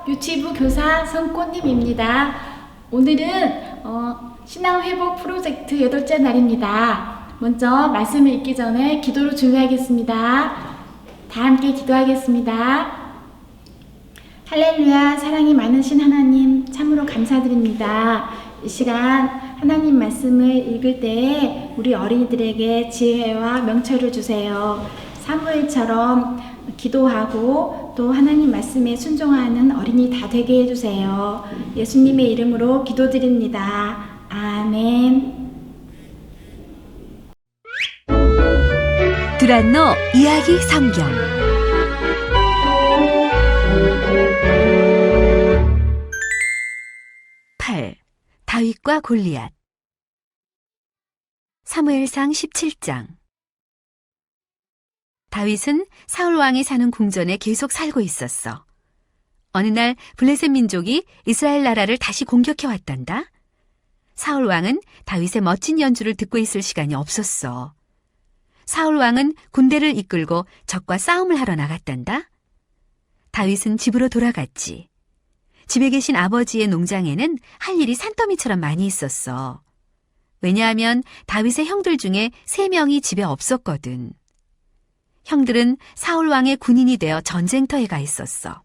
유치부 교사 성꽃님입니다. 오늘은 신앙회복 프로젝트 8째 날입니다. 먼저 말씀을 읽기 전에 기도로 준비하겠습니다. 다 함께 기도하겠습니다. 할렐루야, 사랑이 많으신 하나님 참으로 감사드립니다. 이 시간 하나님 말씀을 읽을 때에 우리 어린이들에게 지혜와 명철을 주세요. 사무엘처럼 기도하고 또 하나님 말씀에 순종하는 어린이 다 되게 해주세요. 예수님의 이름으로 기도드립니다. 아멘. 두란노 이야기 성경 8. 다윗과 골리앗. 사무엘상 17장. 다윗은 사울 왕이 사는 궁전에 계속 살고 있었어. 어느 날 블레셋 민족이 이스라엘 나라를 다시 공격해 왔단다. 사울 왕은 다윗의 멋진 연주를 듣고 있을 시간이 없었어. 사울 왕은 군대를 이끌고 적과 싸움을 하러 나갔단다. 다윗은 집으로 돌아갔지. 집에 계신 아버지의 농장에는 할 일이 산더미처럼 많이 있었어. 왜냐하면 다윗의 형들 중에 3명이 집에 없었거든. 형들은 사울 왕의 군인이 되어 전쟁터에 가 있었어.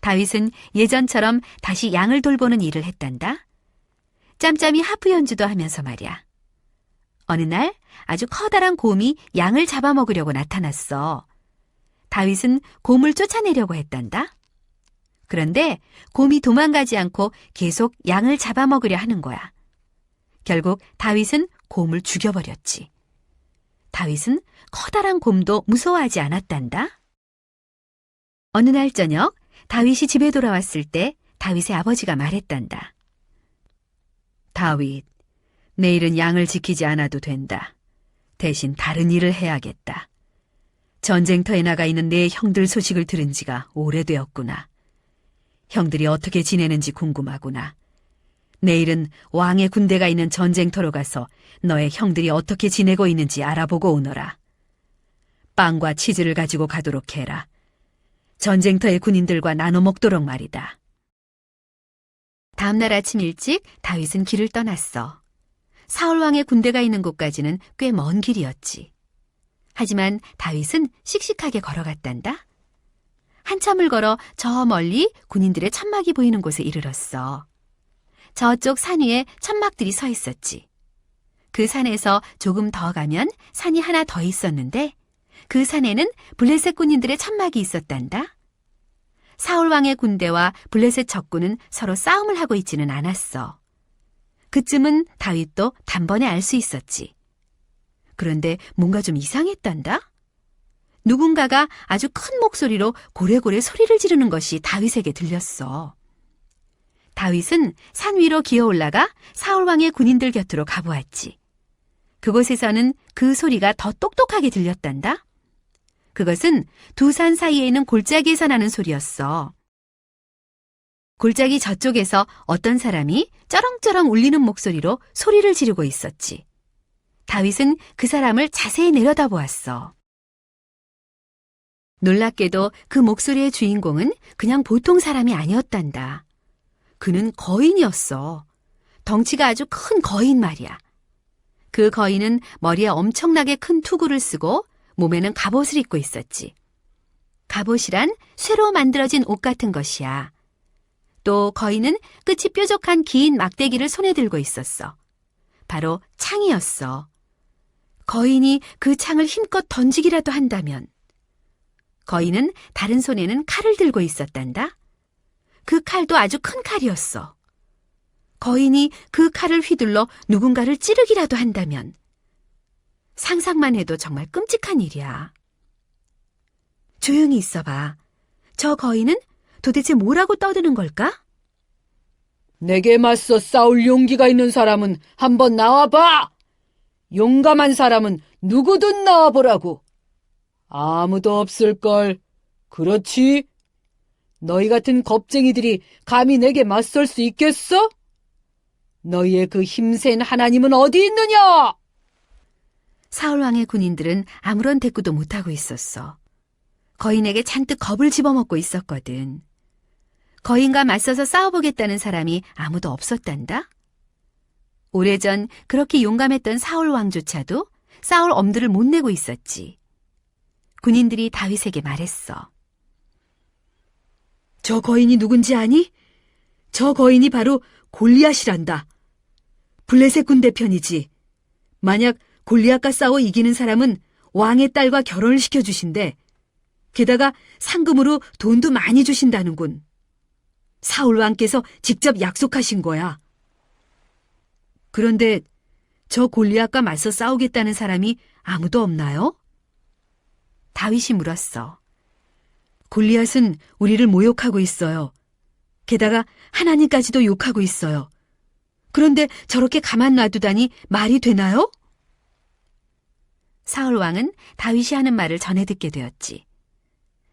다윗은 예전처럼 다시 양을 돌보는 일을 했단다. 짬짬이 하프 연주도 하면서 말이야. 어느 날 아주 커다란 곰이 양을 잡아먹으려고 나타났어. 다윗은 곰을 쫓아내려고 했단다. 그런데 곰이 도망가지 않고 계속 양을 잡아먹으려 하는 거야. 결국 다윗은 곰을 죽여버렸지. 다윗은 커다란 곰도 무서워하지 않았단다. 어느 날 저녁 다윗이 집에 돌아왔을 때 다윗의 아버지가 말했단다. 다윗, 내일은 양을 지키지 않아도 된다. 대신 다른 일을 해야겠다. 전쟁터에 나가 있는 내 형들 소식을 들은 지가 오래되었구나. 형들이 어떻게 지내는지 궁금하구나. 내일은 왕의 군대가 있는 전쟁터로 가서 너의 형들이 어떻게 지내고 있는지 알아보고 오너라. 빵과 치즈를 가지고 가도록 해라. 전쟁터의 군인들과 나눠 먹도록 말이다. 다음 날 아침 일찍 다윗은 길을 떠났어. 사울 왕의 군대가 있는 곳까지는 꽤 먼 길이었지. 하지만 다윗은 씩씩하게 걸어갔단다. 한참을 걸어 저 멀리 군인들의 천막이 보이는 곳에 이르렀어. 저쪽 산 위에 천막들이 서 있었지. 그 산에서 조금 더 가면 산이 하나 더 있었는데 그 산에는 블레셋 군인들의 천막이 있었단다. 사울 왕의 군대와 블레셋 적군은 서로 싸움을 하고 있지는 않았어. 그쯤은 다윗도 단번에 알 수 있었지. 그런데 뭔가 좀 이상했단다. 누군가가 아주 큰 목소리로 고래고래 소리를 지르는 것이 다윗에게 들렸어. 다윗은 산 위로 기어 올라가 사울 왕의 군인들 곁으로 가보았지. 그곳에서는 그 소리가 더 똑똑하게 들렸단다. 그것은 두 산 사이에 있는 골짜기에서 나는 소리였어. 골짜기 저쪽에서 어떤 사람이 쩌렁쩌렁 울리는 목소리로 소리를 지르고 있었지. 다윗은 그 사람을 자세히 내려다보았어. 놀랍게도 그 목소리의 주인공은 그냥 보통 사람이 아니었단다. 그는 거인이었어. 덩치가 아주 큰 거인 말이야. 그 거인은 머리에 엄청나게 큰 투구를 쓰고 몸에는 갑옷을 입고 있었지. 갑옷이란 쇠로 만들어진 옷 같은 것이야. 또 거인은 끝이 뾰족한 긴 막대기를 손에 들고 있었어. 바로 창이었어. 거인이 그 창을 힘껏 던지기라도 한다면. 거인은 다른 손에는 칼을 들고 있었단다. 그 칼도 아주 큰 칼이었어. 거인이 그 칼을 휘둘러 누군가를 찌르기라도 한다면. 상상만 해도 정말 끔찍한 일이야. 조용히 있어봐. 저 거인은 도대체 뭐라고 떠드는 걸까? 내게 맞서 싸울 용기가 있는 사람은 한번 나와봐! 용감한 사람은 누구든 나와보라고. 아무도 없을걸. 그렇지? 너희 같은 겁쟁이들이 감히 내게 맞설 수 있겠어? 너희의 그 힘센 하나님은 어디 있느냐? 사울왕의 군인들은 아무런 대꾸도 못하고 있었어. 거인에게 잔뜩 겁을 집어먹고 있었거든. 거인과 맞서서 싸워보겠다는 사람이 아무도 없었단다. 오래전 그렇게 용감했던 사울 왕조차도 싸울 엄두를 못 내고 있었지. 군인들이 다윗에게 말했어. 저 거인이 누군지 아니? 저 거인이 바로 골리앗이란다. 블레셋 군대 편이지. 만약 골리앗과 싸워 이기는 사람은 왕의 딸과 결혼을 시켜주신대. 게다가 상금으로 돈도 많이 주신다는군. 사울 왕께서 직접 약속하신 거야. 그런데 저 골리앗과 맞서 싸우겠다는 사람이 아무도 없나요? 다윗이 물었어. 골리앗은 우리를 모욕하고 있어요. 게다가 하나님까지도 욕하고 있어요. 그런데 저렇게 가만 놔두다니 말이 되나요? 사울 왕은 다윗이 하는 말을 전해 듣게 되었지.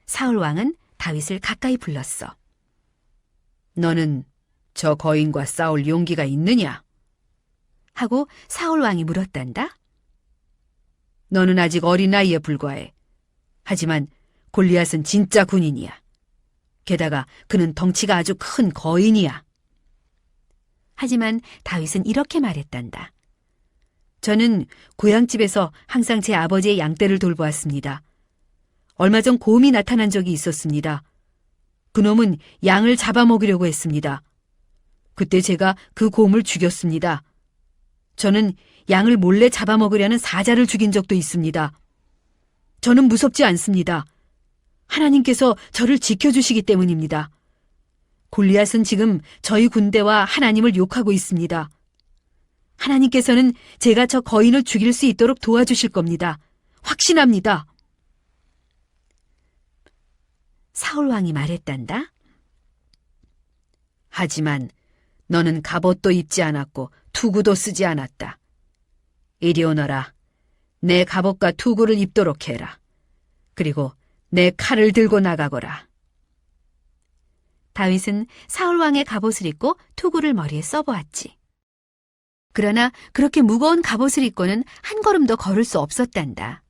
사울 왕은 다윗을 가까이 불렀어. 너는 저 거인과 싸울 용기가 있느냐? 하고 사울 왕이 물었단다. 너는 아직 어린 나이에 불과해. 하지만 골리앗은 진짜 군인이야. 게다가 그는 덩치가 아주 큰 거인이야. 하지만 다윗은 이렇게 말했단다. 저는 고향집에서 항상 제 아버지의 양떼를 돌보았습니다. 얼마 전 곰이 나타난 적이 있었습니다. 그놈은 양을 잡아먹으려고 했습니다. 그때 제가 그 곰을 죽였습니다. 저는 양을 몰래 잡아먹으려는 사자를 죽인 적도 있습니다. 저는 무섭지 않습니다. 하나님께서 저를 지켜주시기 때문입니다. 골리앗은 지금 저희 군대와 하나님을 욕하고 있습니다. 하나님께서는 제가 저 거인을 죽일 수 있도록 도와주실 겁니다. 확신합니다. 사울 왕이 말했단다. 하지만 너는 갑옷도 입지 않았고 투구도 쓰지 않았다. 이리 오너라. 내 갑옷과 투구를 입도록 해라. 그리고 내 칼을 들고 나가거라. 다윗은 사울 왕의 갑옷을 입고 투구를 머리에 써보았지. 그러나 그렇게 무거운 갑옷을 입고는 한 걸음도 걸을 수 없었단다.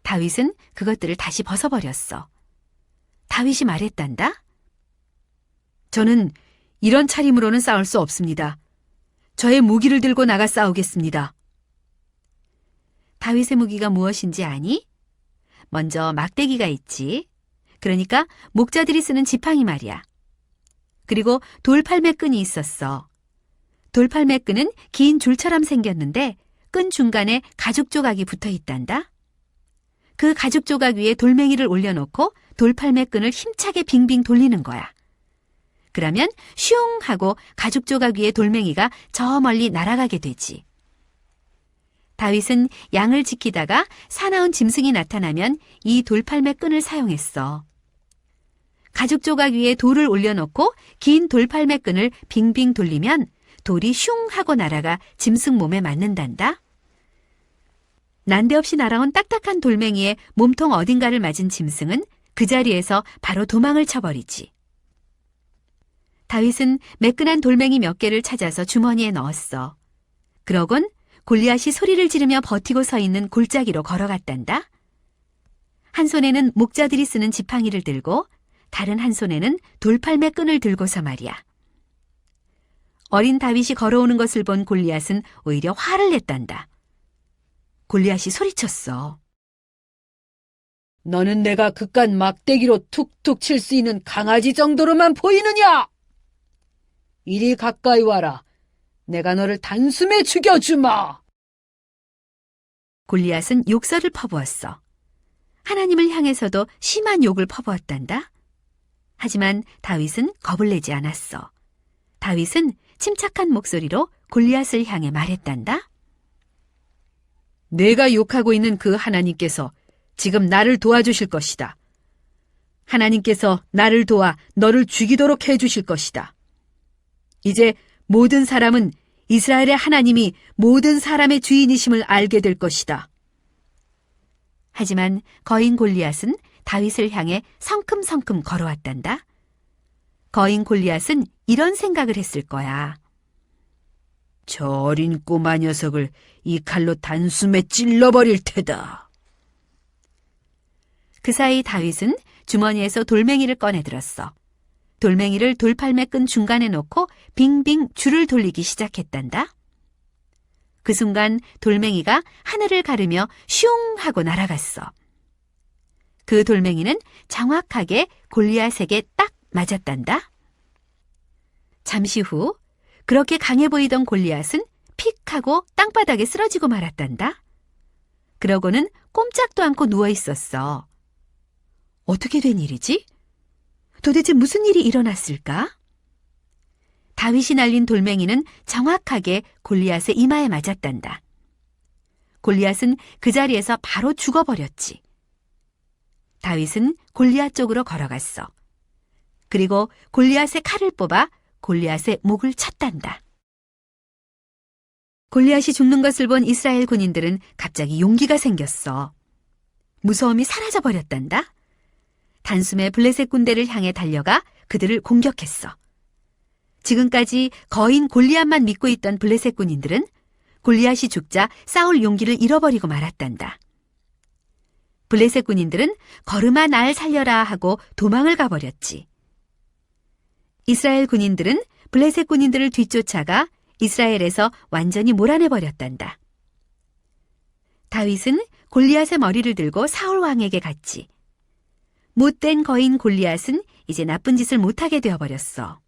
다윗은 그것들을 다시 벗어버렸어. 다윗이 말했단다. 저는 이런 차림으로는 싸울 수 없습니다. 저의 무기를 들고 나가 싸우겠습니다. 다윗의 무기가 무엇인지 아니? 먼저 막대기가 있지. 그러니까 목자들이 쓰는 지팡이 말이야. 그리고 돌팔매 끈이 있었어. 돌팔매 끈은 긴 줄처럼 생겼는데 끈 중간에 가죽 조각이 붙어 있단다. 그 가죽 조각 위에 돌멩이를 올려놓고 돌팔매 끈을 힘차게 빙빙 돌리는 거야. 그러면 슝 하고 가죽 조각 위에 돌멩이가 저 멀리 날아가게 되지. 다윗은 양을 지키다가 사나운 짐승이 나타나면 이 돌팔매 끈을 사용했어. 가죽 조각 위에 돌을 올려놓고 긴 돌팔매 끈을 빙빙 돌리면 돌이 슝 하고 날아가 짐승 몸에 맞는단다. 난데없이 날아온 딱딱한 돌멩이에 몸통 어딘가를 맞은 짐승은 그 자리에서 바로 도망을 쳐버리지. 다윗은 매끈한 돌멩이 몇 개를 찾아서 주머니에 넣었어. 그러곤 골리앗이 소리를 지르며 버티고 서 있는 골짜기로 걸어갔단다. 한 손에는 목자들이 쓰는 지팡이를 들고 다른 한 손에는 돌팔매 끈을 들고서 말이야. 어린 다윗이 걸어오는 것을 본 골리앗은 오히려 화를 냈단다. 골리앗이 소리쳤어. 너는 내가 그깟 막대기로 툭툭 칠 수 있는 강아지 정도로만 보이느냐? 이리 가까이 와라. 내가 너를 단숨에 죽여주마. 골리앗은 욕설을 퍼부었어. 하나님을 향해서도 심한 욕을 퍼부었단다. 하지만 다윗은 겁을 내지 않았어. 다윗은 침착한 목소리로 골리앗을 향해 말했단다. 내가 욕하고 있는 그 하나님께서 지금 나를 도와주실 것이다. 하나님께서 나를 도와 너를 죽이도록 해주실 것이다. 이제 모든 사람은 이스라엘의 하나님이 모든 사람의 주인이심을 알게 될 것이다. 하지만 거인 골리앗은 다윗을 향해 성큼성큼 걸어왔단다. 거인 골리앗은 이런 생각을 했을 거야. 저 어린 꼬마 녀석을 이 칼로 단숨에 찔러버릴 테다. 그 사이 다윗은 주머니에서 돌멩이를 꺼내 들었어. 돌멩이를 돌팔매 끈 중간에 놓고 빙빙 줄을 돌리기 시작했단다. 그 순간 돌멩이가 하늘을 가르며 슝 하고 날아갔어. 그 돌멩이는 정확하게 골리앗에게 딱 맞았단다. 잠시 후 그렇게 강해 보이던 골리앗은 픽 하고 땅바닥에 쓰러지고 말았단다. 그러고는 꼼짝도 않고 누워 있었어. 어떻게 된 일이지? 도대체 무슨 일이 일어났을까? 다윗이 날린 돌멩이는 정확하게 골리앗의 이마에 맞았단다. 골리앗은 그 자리에서 바로 죽어버렸지. 다윗은 골리앗 쪽으로 걸어갔어. 그리고 골리앗의 칼을 뽑아 골리앗의 목을 쳤단다. 골리앗이 죽는 것을 본 이스라엘 군인들은 갑자기 용기가 생겼어. 무서움이 사라져버렸단다. 단숨에 블레셋 군대를 향해 달려가 그들을 공격했어. 지금까지 거인 골리앗만 믿고 있던 블레셋 군인들은 골리앗이 죽자 싸울 용기를 잃어버리고 말았단다. 블레셋 군인들은 걸음아 날 살려라 하고 도망을 가버렸지. 이스라엘 군인들은 블레셋 군인들을 뒤쫓아가 이스라엘에서 완전히 몰아내버렸단다. 다윗은 골리앗의 머리를 들고 사울 왕에게 갔지. 못된 거인 골리앗은 이제 나쁜 짓을 못하게 되어버렸어.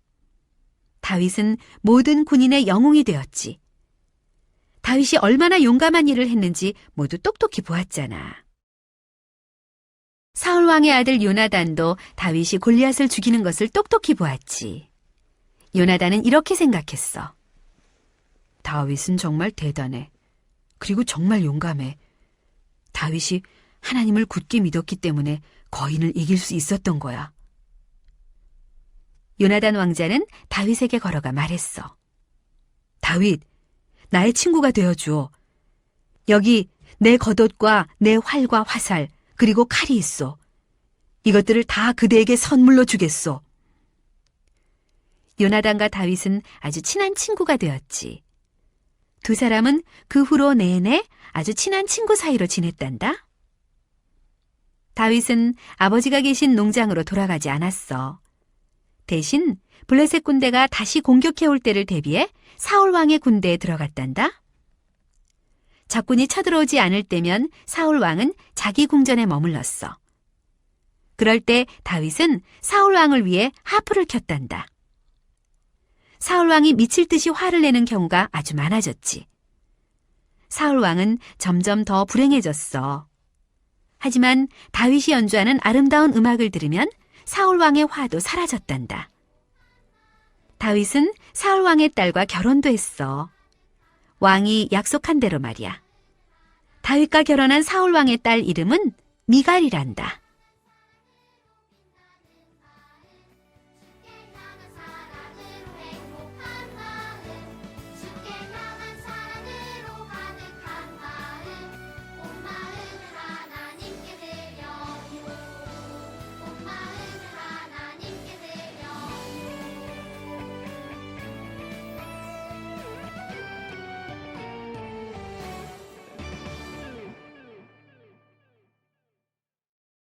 다윗은 모든 군인의 영웅이 되었지. 다윗이 얼마나 용감한 일을 했는지 모두 똑똑히 보았잖아. 사울 왕의 아들 요나단도 다윗이 골리앗을 죽이는 것을 똑똑히 보았지. 요나단은 이렇게 생각했어. 다윗은 정말 대단해. 그리고 정말 용감해. 다윗이 하나님을 굳게 믿었기 때문에 거인을 이길 수 있었던 거야. 요나단 왕자는 다윗에게 걸어가 말했어. 다윗, 나의 친구가 되어주오. 여기 내 겉옷과 내 활과 화살, 그리고 칼이 있어. 이것들을 다 그대에게 선물로 주겠소. 요나단과 다윗은 아주 친한 친구가 되었지. 두 사람은 그 후로 내내 아주 친한 친구 사이로 지냈단다. 다윗은 아버지가 계신 농장으로 돌아가지 않았어. 대신 블레셋 군대가 다시 공격해 올 때를 대비해 사울 왕의 군대에 들어갔단다. 적군이 쳐들어오지 않을 때면 사울 왕은 자기 궁전에 머물렀어. 그럴 때 다윗은 사울 왕을 위해 하프를 켰단다. 사울 왕이 미칠 듯이 화를 내는 경우가 아주 많아졌지. 사울 왕은 점점 더 불행해졌어. 하지만 다윗이 연주하는 아름다운 음악을 들으면 사울 왕의 화도 사라졌단다. 다윗은 사울 왕의 딸과 결혼도 했어. 왕이 약속한 대로 말이야. 다윗과 결혼한 사울 왕의 딸 이름은 미갈이란다.